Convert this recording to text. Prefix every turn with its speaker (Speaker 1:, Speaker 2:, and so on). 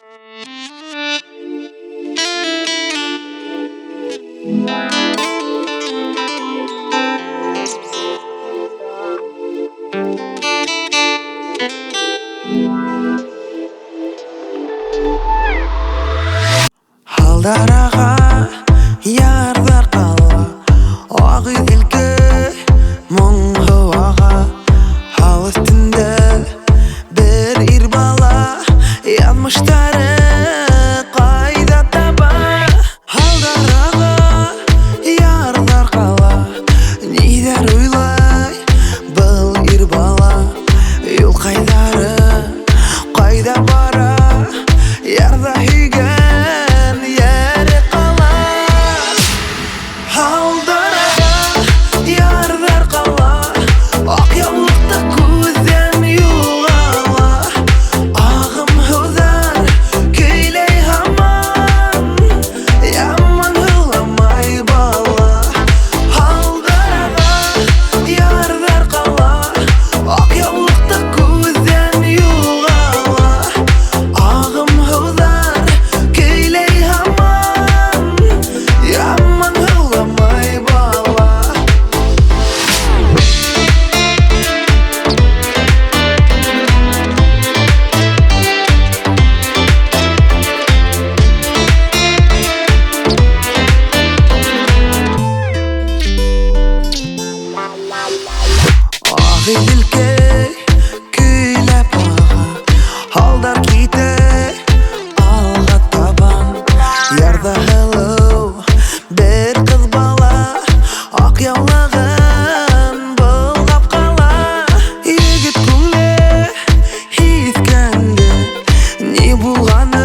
Speaker 1: Haldaраға ярдар қала, ағы елге мұңғы аға. Ал үстінде бір ир бала, язмыштары қайда таба. Halдараға ярдар қала, нидер ойлай бұл ир бала. Юл қайдары, қайда бара, ярда үйген Dilke küylep ağa, halдар kite alға табан. Ярда hello, бір қыз бала, ақ яулағын бұлғап қала. Егіт күле, искәнде, не болған